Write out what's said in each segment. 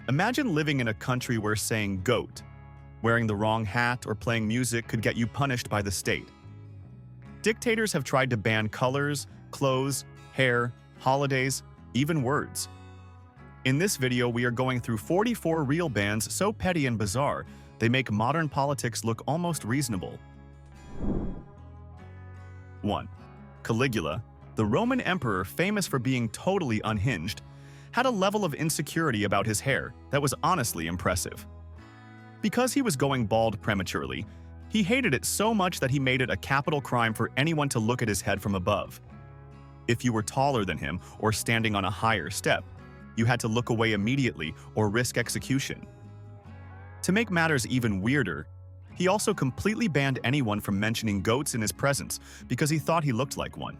Imagine living in a country where saying "goat," wearing the wrong hat, or playing music could get you punished by the state. Dictators have tried to ban colors, clothes, hair, holidays, even words. In this video, we are going through 44 real bans so petty and bizarre, they make modern politics look almost reasonable. 1. Caligula, the Roman emperor famous for being totally unhinged, had a level of insecurity about his hair that was honestly impressive. Because he was going bald prematurely, he hated it so much that he made it a capital crime for anyone to look at his head from above. If you were taller than him or standing on a higher step, you had to look away immediately or risk execution. To make matters even weirder, he also completely banned anyone from mentioning goats in his presence because he thought he looked like one.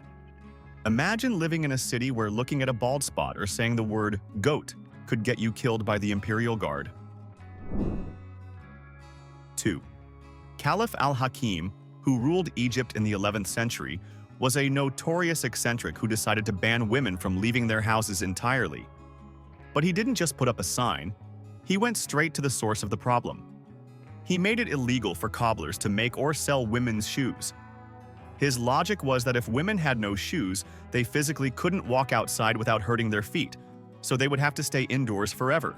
Imagine living in a city where looking at a bald spot or saying the word "goat" could get you killed by the Imperial Guard. 2. Caliph al-Hakim, who ruled Egypt in the 11th century, was a notorious eccentric who decided to ban women from leaving their houses entirely. But he didn't just put up a sign, he went straight to the source of the problem. He made it illegal for cobblers to make or sell women's shoes. His logic was that if women had no shoes, they physically couldn't walk outside without hurting their feet, so they would have to stay indoors forever.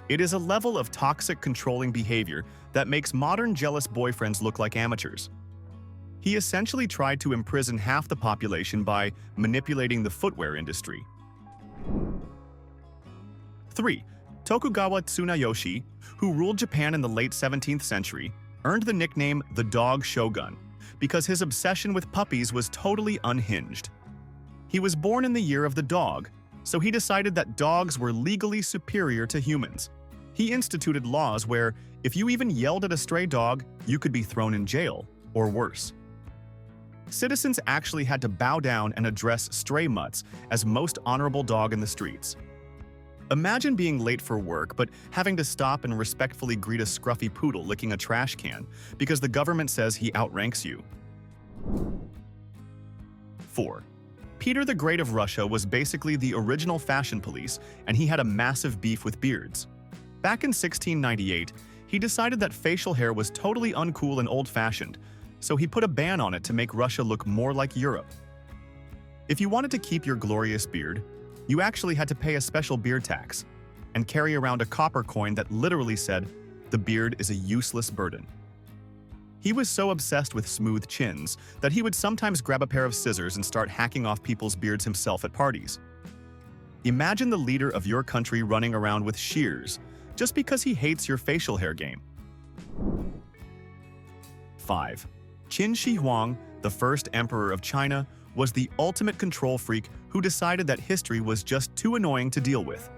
It is a level of toxic controlling behavior that makes modern jealous boyfriends look like amateurs. He essentially tried to imprison half the population by manipulating the footwear industry. 3. Tokugawa Tsunayoshi, who ruled Japan in the late 17th century, earned the nickname the Dog Shogun because his obsession with puppies was totally unhinged. He was born in the year of the dog, so he decided that dogs were legally superior to humans. He instituted laws where, if you even yelled at a stray dog, you could be thrown in jail, or worse. Citizens actually had to bow down and address stray mutts as most honorable dog in the streets. Imagine being late for work but having to stop and respectfully greet a scruffy poodle licking a trash can because the government says he outranks you. 4. Peter the Great of Russia was basically the original fashion police, and he had a massive beef with beards. Back in 1698, he decided that facial hair was totally uncool and old-fashioned, so he put a ban on it to make Russia look more like Europe. If you wanted to keep your glorious beard, you actually had to pay a special beard tax and carry around a copper coin that literally said, "The beard is a useless burden." He was so obsessed with smooth chins that he would sometimes grab a pair of scissors and start hacking off people's beards himself at parties. Imagine the leader of your country running around with shears just because he hates your facial hair game. 5. Qin Shi Huang, the first emperor of China, was the ultimate control freak who decided that history was just too annoying to deal with.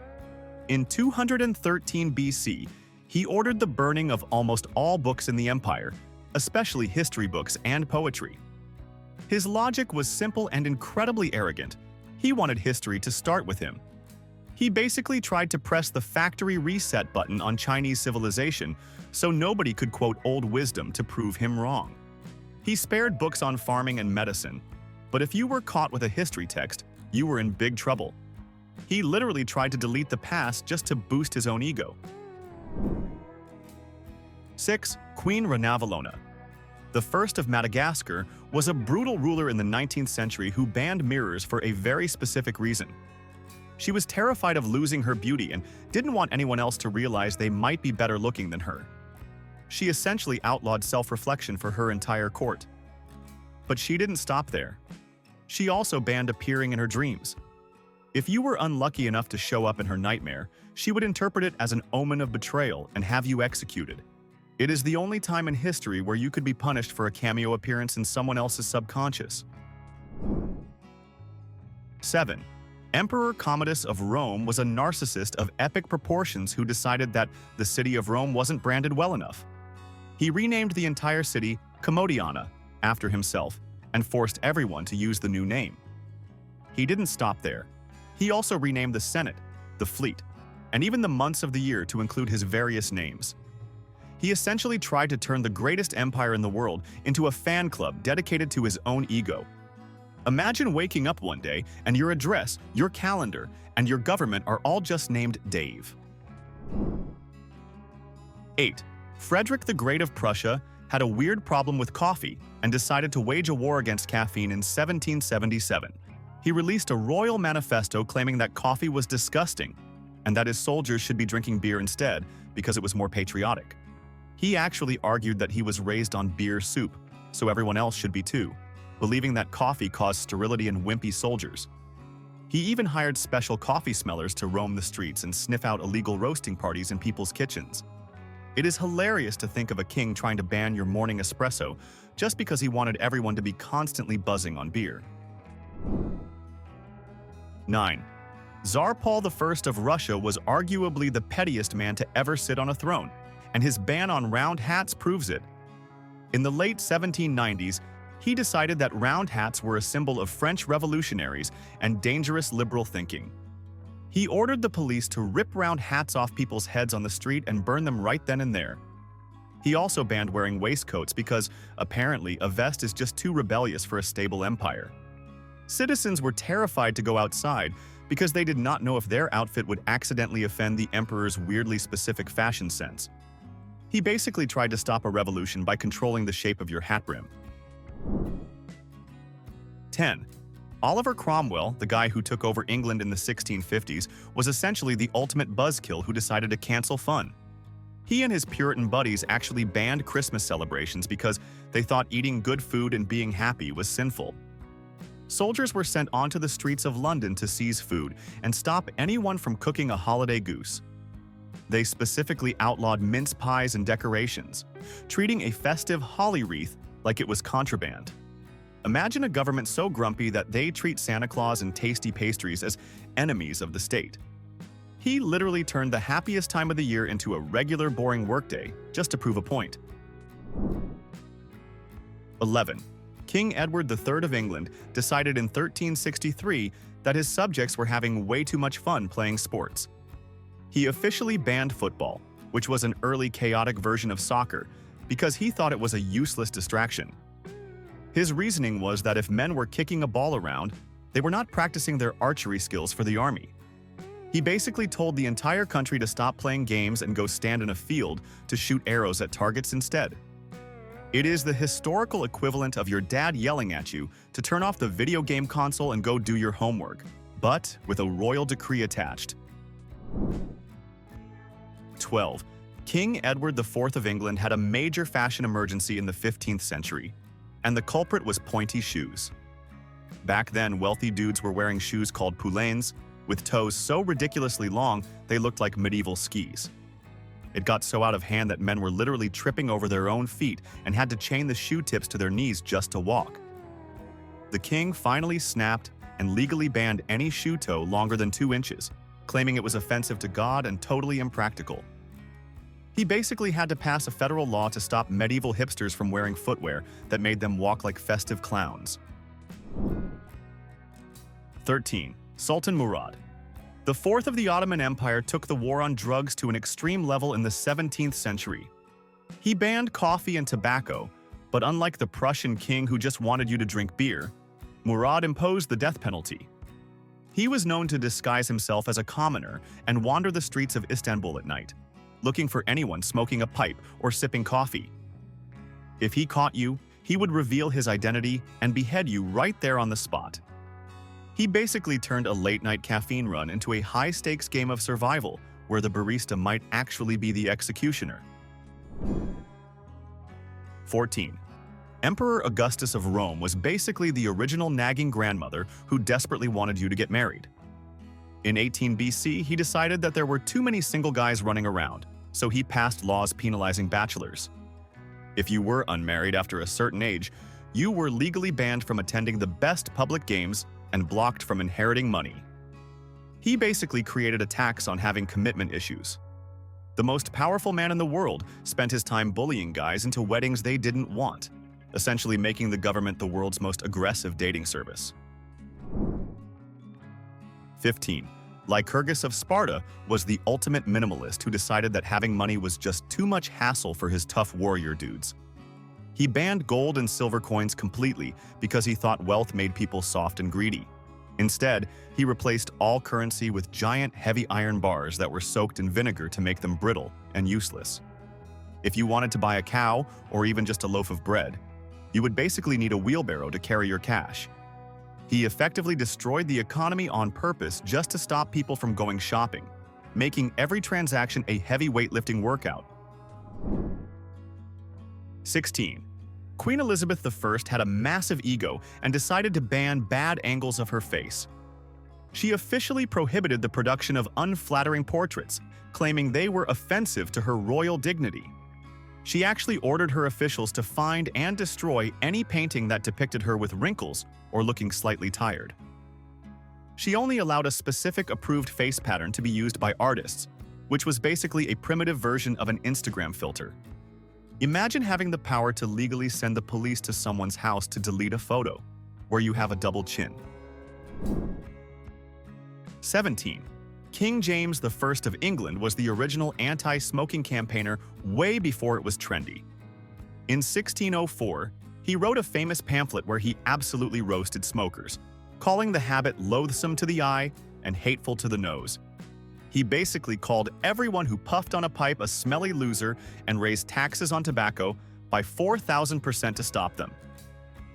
In 213 BC, he ordered the burning of almost all books in the empire, especially history books and poetry. His logic was simple and incredibly arrogant. He wanted history to start with him. He basically tried to press the factory reset button on Chinese civilization so nobody could quote old wisdom to prove him wrong. He spared books on farming and medicine, but if you were caught with a history text, you were in big trouble. He literally tried to delete the past just to boost his own ego. 6. Queen Ranavalona, the first of Madagascar, was a brutal ruler in the 19th century who banned mirrors for a very specific reason. She was terrified of losing her beauty and didn't want anyone else to realize they might be better looking than her. She essentially outlawed self-reflection for her entire court. But she didn't stop there. She also banned appearing in her dreams. If you were unlucky enough to show up in her nightmare, she would interpret it as an omen of betrayal and have you executed. It is the only time in history where you could be punished for a cameo appearance in someone else's subconscious. 7. Emperor Commodus of Rome was a narcissist of epic proportions who decided that the city of Rome wasn't branded well enough. He renamed the entire city Commodiana after himself and forced everyone to use the new name. He didn't stop there. He also renamed the Senate, the fleet, and even the months of the year to include his various names. He essentially tried to turn the greatest empire in the world into a fan club dedicated to his own ego. Imagine waking up one day and your address, your calendar, and your government are all just named Dave. 8. Frederick the Great of Prussia had a weird problem with coffee and decided to wage a war against caffeine in 1777. He released a royal manifesto claiming that coffee was disgusting and that his soldiers should be drinking beer instead because it was more patriotic. He actually argued that he was raised on beer soup, so everyone else should be too, believing that coffee caused sterility in wimpy soldiers. He even hired special coffee smellers to roam the streets and sniff out illegal roasting parties in people's kitchens. It is hilarious to think of a king trying to ban your morning espresso just because he wanted everyone to be constantly buzzing on beer. 9. Tsar Paul I of Russia was arguably the pettiest man to ever sit on a throne, and his ban on round hats proves it. In the late 1790s, he decided that round hats were a symbol of French revolutionaries and dangerous liberal thinking. He ordered the police to rip round hats off people's heads on the street and burn them right then and there. He also banned wearing waistcoats because, apparently, a vest is just too rebellious for a stable empire. Citizens were terrified to go outside because they did not know if their outfit would accidentally offend the emperor's weirdly specific fashion sense. He basically tried to stop a revolution by controlling the shape of your hat brim. 10. Oliver Cromwell, the guy who took over England in the 1650s, was essentially the ultimate buzzkill who decided to cancel fun. He and his Puritan buddies actually banned Christmas celebrations because they thought eating good food and being happy was sinful. Soldiers were sent onto the streets of London to seize food and stop anyone from cooking a holiday goose. They specifically outlawed mince pies and decorations, treating a festive holly wreath like it was contraband. Imagine a government so grumpy that they treat Santa Claus and tasty pastries as enemies of the state. He literally turned the happiest time of the year into a regular boring workday just to prove a point. 11. King Edward III of England decided in 1363 that his subjects were having way too much fun playing sports. He officially banned football, which was an early chaotic version of soccer, because he thought it was a useless distraction. His reasoning was that if men were kicking a ball around, they were not practicing their archery skills for the army. He basically told the entire country to stop playing games and go stand in a field to shoot arrows at targets instead. It is the historical equivalent of your dad yelling at you to turn off the video game console and go do your homework, but with a royal decree attached. 12. King Edward IV of England had a major fashion emergency in the 15th century, and the culprit was pointy shoes. Back then, wealthy dudes were wearing shoes called poulaines, with toes so ridiculously long they looked like medieval skis. It got so out of hand that men were literally tripping over their own feet and had to chain the shoe tips to their knees just to walk. The king finally snapped and legally banned any shoe toe longer than 2 inches, claiming it was offensive to God and totally impractical. He basically had to pass a federal law to stop medieval hipsters from wearing footwear that made them walk like festive clowns. 13. Sultan Murad. The fourth of the Ottoman Empire took the war on drugs to an extreme level in the 17th century. He banned coffee and tobacco, but unlike the Prussian king who just wanted you to drink beer, Murad imposed the death penalty. He was known to disguise himself as a commoner and wander the streets of Istanbul at night, looking for anyone smoking a pipe or sipping coffee. If he caught you, he would reveal his identity and behead you right there on the spot. He basically turned a late-night caffeine run into a high-stakes game of survival where the barista might actually be the executioner. 14. Emperor Augustus of Rome was basically the original nagging grandmother who desperately wanted you to get married. In 18 BC, he decided that there were too many single guys running around, so he passed laws penalizing bachelors. If you were unmarried after a certain age, you were legally banned from attending the best public games and blocked from inheriting money. He basically created a tax on having commitment issues. The most powerful man in the world spent his time bullying guys into weddings they didn't want, essentially making the government the world's most aggressive dating service. 15. Lycurgus of Sparta was the ultimate minimalist who decided that having money was just too much hassle for his tough warrior dudes. He banned gold and silver coins completely because he thought wealth made people soft and greedy. Instead, he replaced all currency with giant heavy iron bars that were soaked in vinegar to make them brittle and useless. If you wanted to buy a cow or even just a loaf of bread, you would basically need a wheelbarrow to carry your cash. He effectively destroyed the economy on purpose just to stop people from going shopping, making every transaction a heavy weightlifting workout. 16. Queen Elizabeth I had a massive ego and decided to ban bad angles of her face. She officially prohibited the production of unflattering portraits, claiming they were offensive to her royal dignity. She actually ordered her officials to find and destroy any painting that depicted her with wrinkles or looking slightly tired. She only allowed a specific approved face pattern to be used by artists, which was basically a primitive version of an Instagram filter. Imagine having the power to legally send the police to someone's house to delete a photo where you have a double chin. 17. King James I of England was the original anti-smoking campaigner way before it was trendy. In 1604, he wrote a famous pamphlet where he absolutely roasted smokers, calling the habit loathsome to the eye and hateful to the nose. He basically called everyone who puffed on a pipe a smelly loser and raised taxes on tobacco by 4,000% to stop them.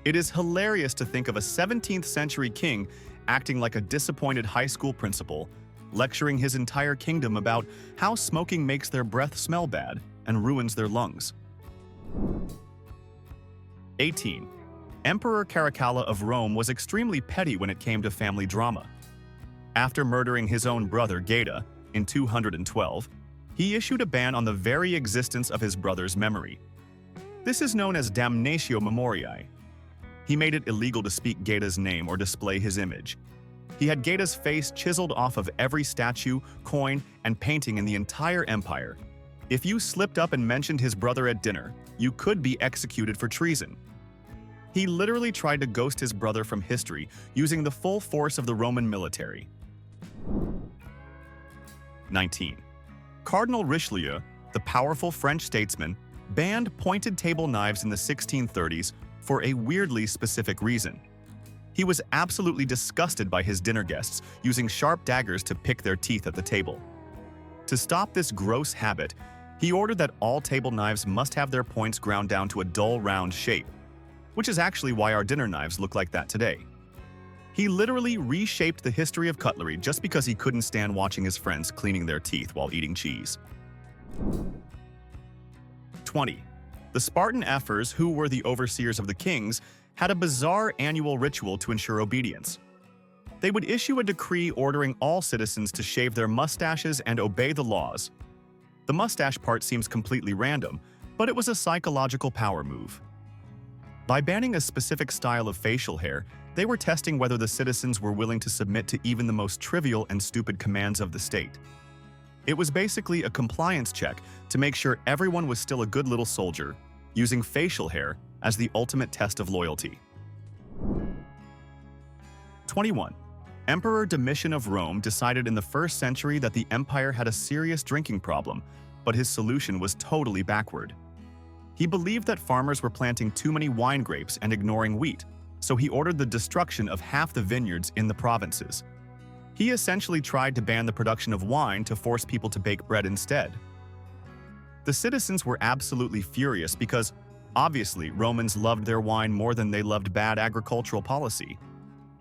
It is hilarious to think of a 17th century king acting like a disappointed high school principal, lecturing his entire kingdom about how smoking makes their breath smell bad and ruins their lungs. 18. Emperor Caracalla of Rome was extremely petty when it came to family drama. After murdering his own brother Gaeta in 212, he issued a ban on the very existence of his brother's memory. This is known as damnatio memoriae. He made it illegal to speak Gaeta's name or display his image. He had Gaeta's face chiseled off of every statue, coin, and painting in the entire empire. If you slipped up and mentioned his brother at dinner, you could be executed for treason. He literally tried to ghost his brother from history using the full force of the Roman military. 19. Cardinal Richelieu, the powerful French statesman, banned pointed table knives in the 1630s for a weirdly specific reason. He was absolutely disgusted by his dinner guests using sharp daggers to pick their teeth at the table. To stop this gross habit, he ordered that all table knives must have their points ground down to a dull round shape, which is actually why our dinner knives look like that today. He literally reshaped the history of cutlery just because he couldn't stand watching his friends cleaning their teeth while eating cheese. 20. The Spartan ephors, who were the overseers of the kings, had a bizarre annual ritual to ensure obedience. They would issue a decree ordering all citizens to shave their mustaches and obey the laws. The mustache part seems completely random, but it was a psychological power move. By banning a specific style of facial hair, they were testing whether the citizens were willing to submit to even the most trivial and stupid commands of the state. It was basically a compliance check to make sure everyone was still a good little soldier, using facial hair as the ultimate test of loyalty. 21. Emperor Domitian of Rome decided in the 1st century that the empire had a serious drinking problem, but his solution was totally backward. He believed that farmers were planting too many wine grapes and ignoring wheat, so he ordered the destruction of half the vineyards in the provinces. He essentially tried to ban the production of wine to force people to bake bread instead. The citizens were absolutely furious because, obviously, Romans loved their wine more than they loved bad agricultural policy.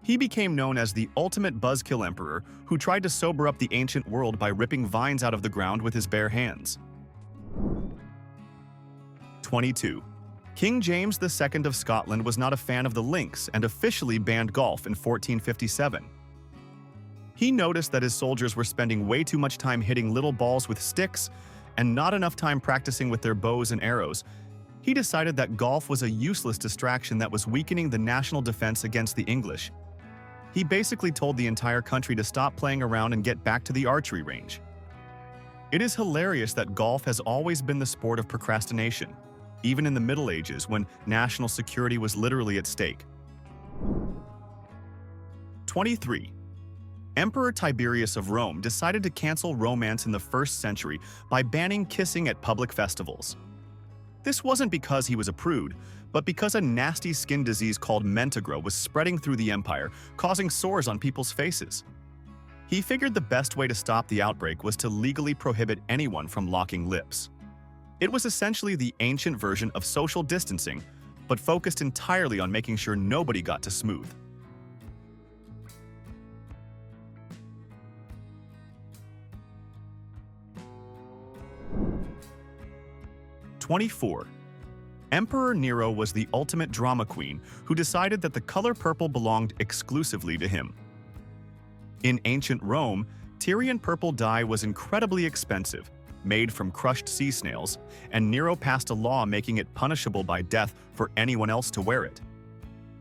He became known as the ultimate buzzkill emperor who tried to sober up the ancient world by ripping vines out of the ground with his bare hands. 22. King James II of Scotland was not a fan of the links and officially banned golf in 1457. He noticed that his soldiers were spending way too much time hitting little balls with sticks and not enough time practicing with their bows and arrows. He decided that golf was a useless distraction that was weakening the national defense against the English. He basically told the entire country to stop playing around and get back to the archery range. It is hilarious that golf has always been the sport of procrastination, even in the Middle Ages when national security was literally at stake. 23. Emperor Tiberius of Rome decided to cancel romance in the 1st century by banning kissing at public festivals. This wasn't because he was a prude, but because a nasty skin disease called mentigra was spreading through the empire, causing sores on people's faces. He figured the best way to stop the outbreak was to legally prohibit anyone from locking lips. It was essentially the ancient version of social distancing, but focused entirely on making sure nobody got to smooth. 24. Emperor Nero was the ultimate drama queen who decided that the color purple belonged exclusively to him. In ancient Rome, Tyrian purple dye was incredibly expensive, made from crushed sea snails, and Nero passed a law making it punishable by death for anyone else to wear it.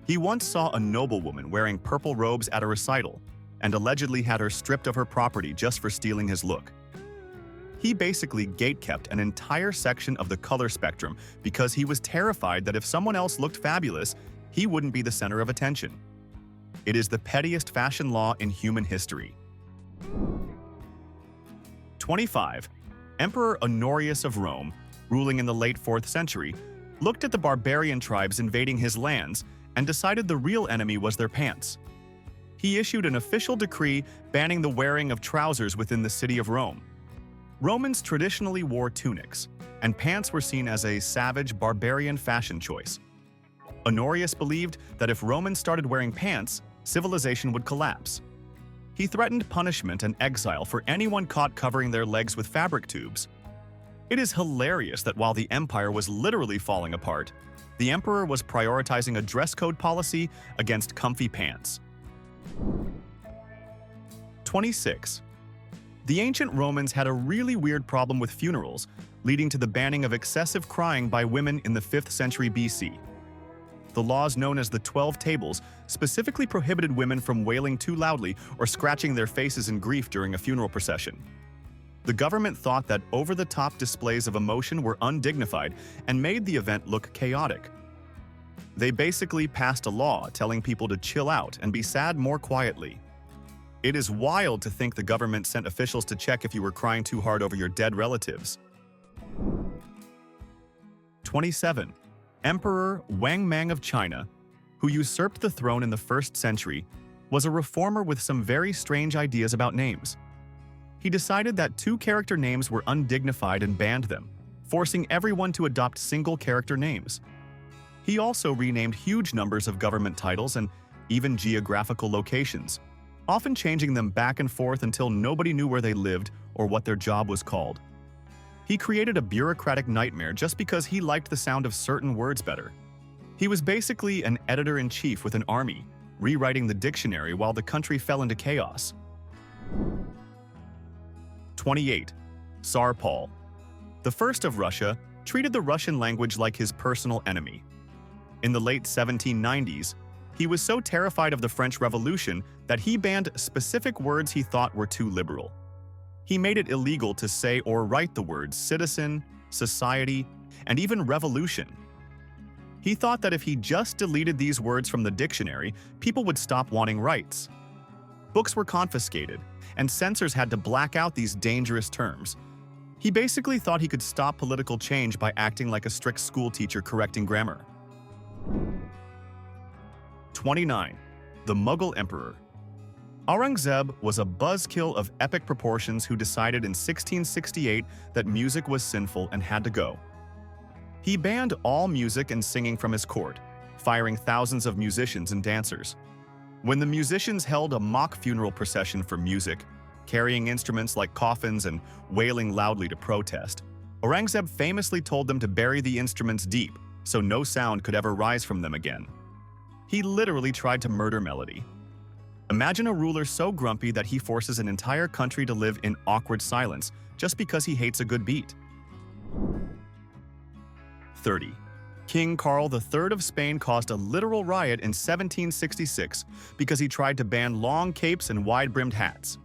He once saw a noblewoman wearing purple robes at a recital, and allegedly had her stripped of her property just for stealing his look. He basically gatekept an entire section of the color spectrum because he was terrified that if someone else looked fabulous, he wouldn't be the center of attention. It is the pettiest fashion law in human history. 25. Emperor Honorius of Rome, ruling in the late 4th century, looked at the barbarian tribes invading his lands and decided the real enemy was their pants. He issued an official decree banning the wearing of trousers within the city of Rome. Romans traditionally wore tunics, and pants were seen as a savage, barbarian fashion choice. Honorius believed that if Romans started wearing pants, civilization would collapse. He threatened punishment and exile for anyone caught covering their legs with fabric tubes. It is hilarious that while the empire was literally falling apart, the emperor was prioritizing a dress code policy against comfy pants. 26. The ancient Romans had a really weird problem with funerals, leading to the banning of excessive crying by women in the 5th century BC. The laws known as the 12 Tables specifically prohibited women from wailing too loudly or scratching their faces in grief during a funeral procession. The government thought that over-the-top displays of emotion were undignified and made the event look chaotic. They basically passed a law telling people to chill out and be sad more quietly. It is wild to think the government sent officials to check if you were crying too hard over your dead relatives. 27. Emperor Wang Mang of China, who usurped the throne in the 1st century, was a reformer with some very strange ideas about names. He decided that 2-character names were undignified and banned them, forcing everyone to adopt single-character names. He also renamed huge numbers of government titles and even geographical locations, often changing them back and forth until nobody knew where they lived or what their job was called. He created a bureaucratic nightmare just because he liked the sound of certain words better. He was basically an editor-in-chief with an army, rewriting the dictionary while the country fell into chaos. 28. Tsar Paul, the first of Russia, treated the Russian language like his personal enemy. In the late 1790s, he was so terrified of the French Revolution that he banned specific words he thought were too liberal. He made it illegal to say or write the words citizen, society, and even revolution. He thought that if he just deleted these words from the dictionary, people would stop wanting rights. Books were confiscated, and censors had to black out these dangerous terms. He basically thought he could stop political change by acting like a strict schoolteacher correcting grammar. 29. The Mughal Emperor. Aurangzeb was a buzzkill of epic proportions who decided in 1668 that music was sinful and had to go. He banned all music and singing from his court, firing thousands of musicians and dancers. When the musicians held a mock funeral procession for music, carrying instruments like coffins and wailing loudly to protest, Aurangzeb famously told them to bury the instruments deep so no sound could ever rise from them again. He literally tried to murder melody. Imagine a ruler so grumpy that he forces an entire country to live in awkward silence just because he hates a good beat. 30. King Carl III of Spain caused a literal riot in 1766 because he tried to ban long capes and wide-brimmed hats.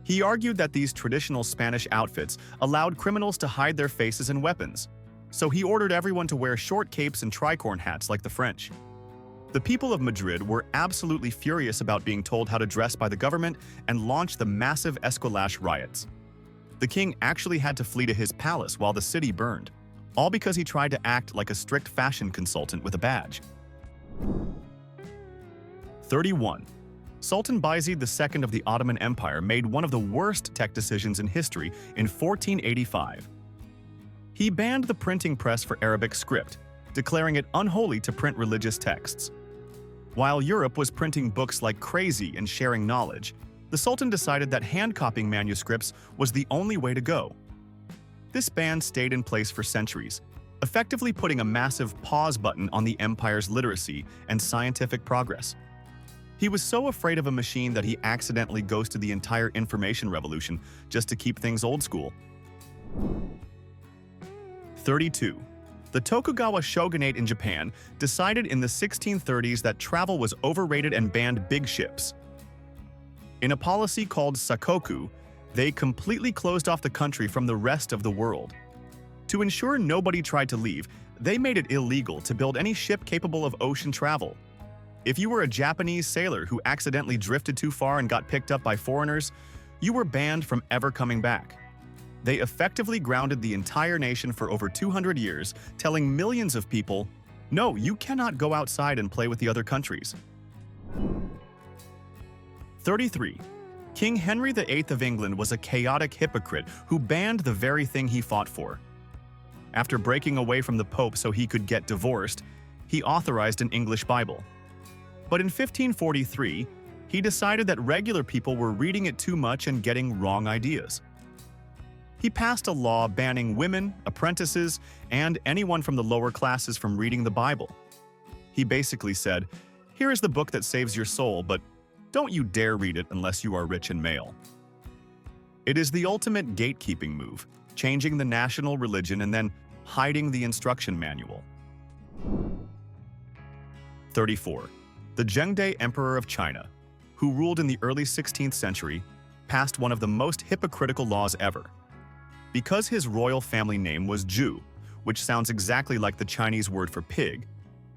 He argued that these traditional Spanish outfits allowed criminals to hide their faces and weapons, so he ordered everyone to wear short capes and tricorn hats like the French. The people of Madrid were absolutely furious about being told how to dress by the government and launched the massive Esquilache riots. The king actually had to flee to his palace while the city burned. all because he tried to act like a strict fashion consultant with a badge. 31. Sultan Bayezid II of the Ottoman Empire made one of the worst tech decisions in history in 1485. He banned the printing press for Arabic script, declaring it unholy to print religious texts. While Europe was printing books like crazy and sharing knowledge, the Sultan decided that hand-copying manuscripts was the only way to go. This ban stayed in place for centuries, effectively putting a massive pause button on the empire's literacy and scientific progress. He was so afraid of a machine that he accidentally ghosted the entire information revolution just to keep things old school. 32. The Tokugawa shogunate in Japan decided in the 1630s that travel was overrated and banned big ships. In a policy called sakoku, they completely closed off the country from the rest of the world. To ensure nobody tried to leave, they made it illegal to build any ship capable of ocean travel. If you were a Japanese sailor who accidentally drifted too far and got picked up by foreigners, you were banned from ever coming back. They effectively grounded the entire nation for over 200 years, telling millions of people, no, you cannot go outside and play with the other countries. 33. King Henry VIII of England was a chaotic hypocrite who banned the very thing he fought for. After breaking away from the Pope so he could get divorced, he authorized an English Bible. But in 1543, he decided that regular people were reading it too much and getting wrong ideas. He passed a law banning women, apprentices, and anyone from the lower classes from reading the Bible. He basically said, here is the book that saves your soul, but don't you dare read it unless you are rich and male. It is the ultimate gatekeeping move, changing the national religion and then hiding the instruction manual. 34. The Zhengde Emperor of China, who ruled in the early 16th century, passed one of the most hypocritical laws ever. Because his royal family name was Zhu, which sounds exactly like the Chinese word for pig,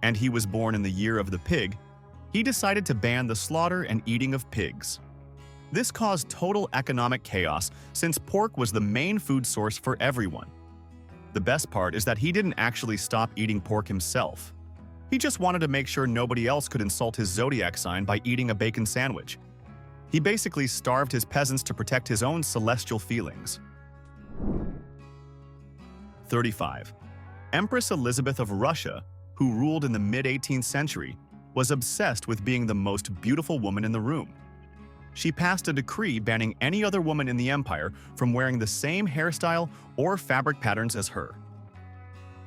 and he was born in the year of the pig, he decided to ban the slaughter and eating of pigs. This caused total economic chaos since pork was the main food source for everyone. The best part is that he didn't actually stop eating pork himself. He just wanted to make sure nobody else could insult his zodiac sign by eating a bacon sandwich. He basically starved his peasants to protect his own celestial feelings. 35. Empress Elizabeth of Russia, who ruled in the mid-18th century, was obsessed with being the most beautiful woman in the room. She passed a decree banning any other woman in the empire from wearing the same hairstyle or fabric patterns as her.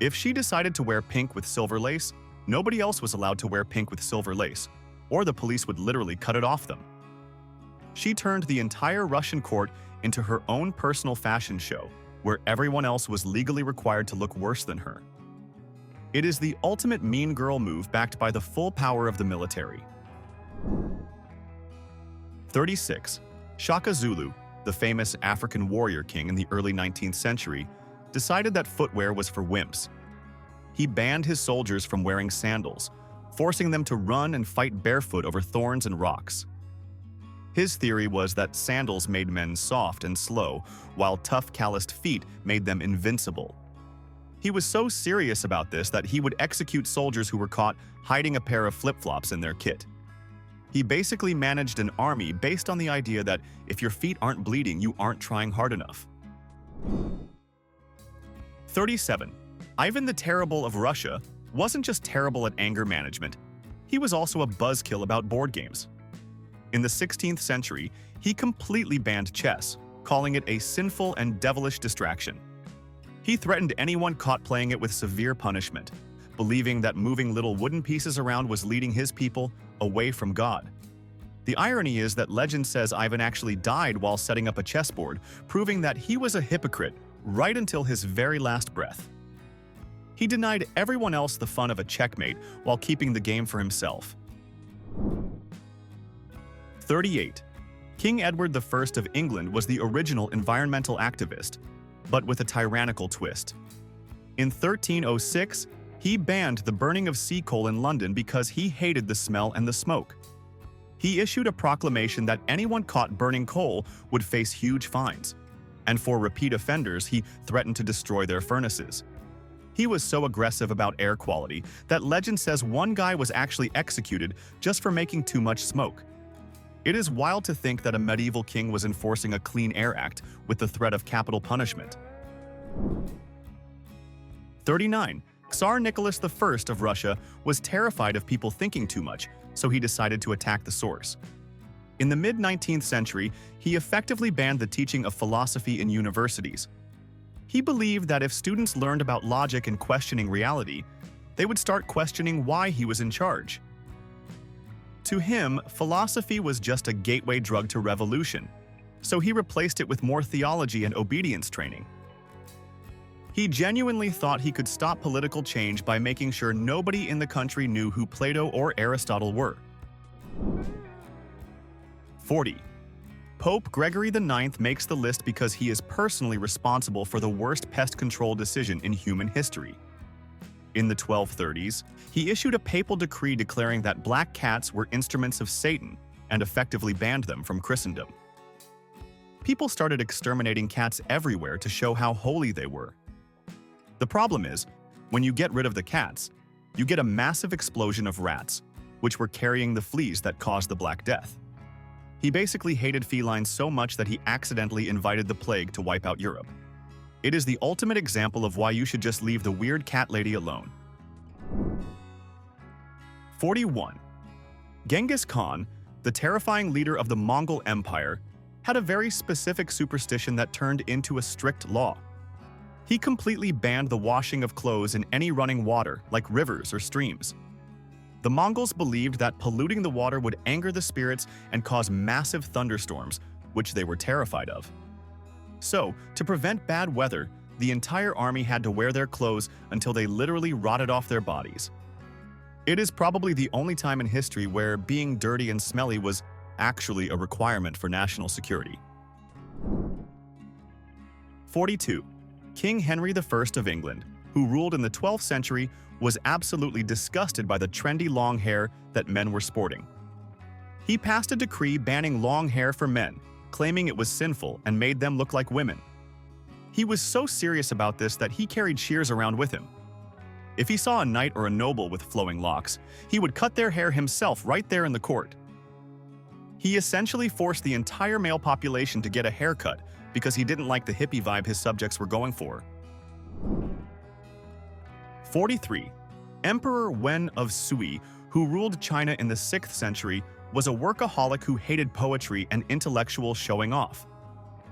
If she decided to wear pink with silver lace, nobody else was allowed to wear pink with silver lace, or the police would literally cut it off them. She turned the entire Russian court into her own personal fashion show, where everyone else was legally required to look worse than her. It is the ultimate mean girl move backed by the full power of the military. 36. Shaka Zulu, the famous African warrior king in the early 19th century, decided that footwear was for wimps. He banned his soldiers from wearing sandals, forcing them to run and fight barefoot over thorns and rocks. His theory was that sandals made men soft and slow, while tough, calloused feet made them invincible. He was so serious about this that he would execute soldiers who were caught hiding a pair of flip-flops in their kit. He basically managed an army based on the idea that if your feet aren't bleeding, you aren't trying hard enough. 37. Ivan the Terrible of Russia wasn't just terrible at anger management, he was also a buzzkill about board games. In the 16th century, he completely banned chess, calling it a sinful and devilish distraction. He threatened anyone caught playing it with severe punishment, believing that moving little wooden pieces around was leading his people away from God. The irony is that legend says Ivan actually died while setting up a chessboard, proving that he was a hypocrite right until his very last breath. He denied everyone else the fun of a checkmate while keeping the game for himself. 38. King Edward I of England was the original environmental activist, but with a tyrannical twist. In 1306, he banned the burning of sea coal in London because he hated the smell and the smoke. He issued a proclamation that anyone caught burning coal would face huge fines, and for repeat offenders, he threatened to destroy their furnaces. He was so aggressive about air quality that legend says one guy was actually executed just for making too much smoke. It is wild to think that a medieval king was enforcing a Clean Air Act with the threat of capital punishment. 39. Tsar Nicholas I of Russia was terrified of people thinking too much, so he decided to attack the source. In the mid-19th century, he effectively banned the teaching of philosophy in universities. He believed that if students learned about logic and questioning reality, they would start questioning why he was in charge. To him, philosophy was just a gateway drug to revolution, so he replaced it with more theology and obedience training. He genuinely thought he could stop political change by making sure nobody in the country knew who Plato or Aristotle were. 40. Pope Gregory IX makes the list because he is personally responsible for the worst pest control decision in human history. In the 1230s, he issued a papal decree declaring that black cats were instruments of Satan and effectively banned them from Christendom. People started exterminating cats everywhere to show how holy they were. The problem is, when you get rid of the cats, you get a massive explosion of rats, which were carrying the fleas that caused the Black Death. He basically hated felines so much that he accidentally invited the plague to wipe out Europe. It is the ultimate example of why you should just leave the weird cat lady alone. 41. Genghis Khan, the terrifying leader of the Mongol Empire, had a very specific superstition that turned into a strict law. He completely banned the washing of clothes in any running water, like rivers or streams. The Mongols believed that polluting the water would anger the spirits and cause massive thunderstorms, which they were terrified of. So, to prevent bad weather, the entire army had to wear their clothes until they literally rotted off their bodies. It is probably the only time in history where being dirty and smelly was actually a requirement for national security. 42. King Henry I of England, who ruled in the 12th century, was absolutely disgusted by the trendy long hair that men were sporting. He passed a decree banning long hair for men, claiming it was sinful and made them look like women. He was so serious about this that he carried shears around with him. If he saw a knight or a noble with flowing locks, he would cut their hair himself right there in the court. He essentially forced the entire male population to get a haircut because he didn't like the hippie vibe his subjects were going for. 43. Emperor Wen of Sui, who ruled China in the 6th century, was a workaholic who hated poetry and intellectual showing off.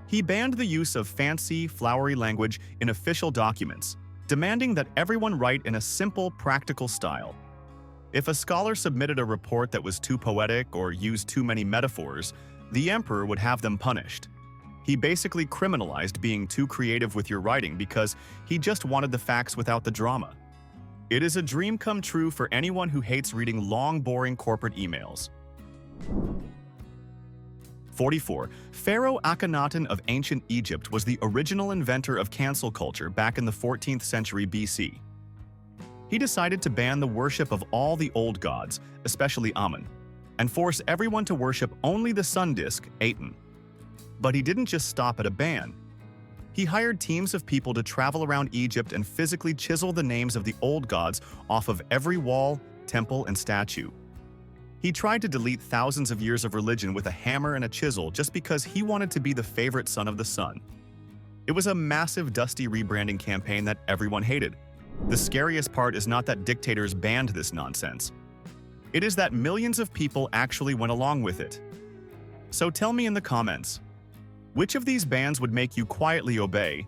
He banned the use of fancy, flowery language in official documents, demanding that everyone write in a simple, practical style. If a scholar submitted a report that was too poetic or used too many metaphors, the emperor would have them punished. He basically criminalized being too creative with your writing because he just wanted the facts without the drama. It is a dream come true for anyone who hates reading long, boring corporate emails. 44. Pharaoh Akhenaten of ancient Egypt was the original inventor of cancel culture back in the 14th century BC. He decided to ban the worship of all the old gods, especially Amun, and force everyone to worship only the sun disk, Aten. But he didn't just stop at a ban. He hired teams of people to travel around Egypt and physically chisel the names of the old gods off of every wall, temple, and statue. He tried to delete thousands of years of religion with a hammer and a chisel just because he wanted to be the favorite son of the sun. It was a massive, dusty rebranding campaign that everyone hated. The scariest part is not that dictators banned this nonsense. It is that millions of people actually went along with it. So tell me in the comments, which of these bans would make you quietly obey,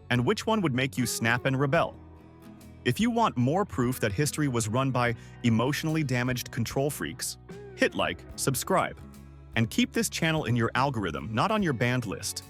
and which one would make you snap and rebel? If you want more proof that history was run by emotionally damaged control freaks, hit like, subscribe, and keep this channel in your algorithm, not on your banned list.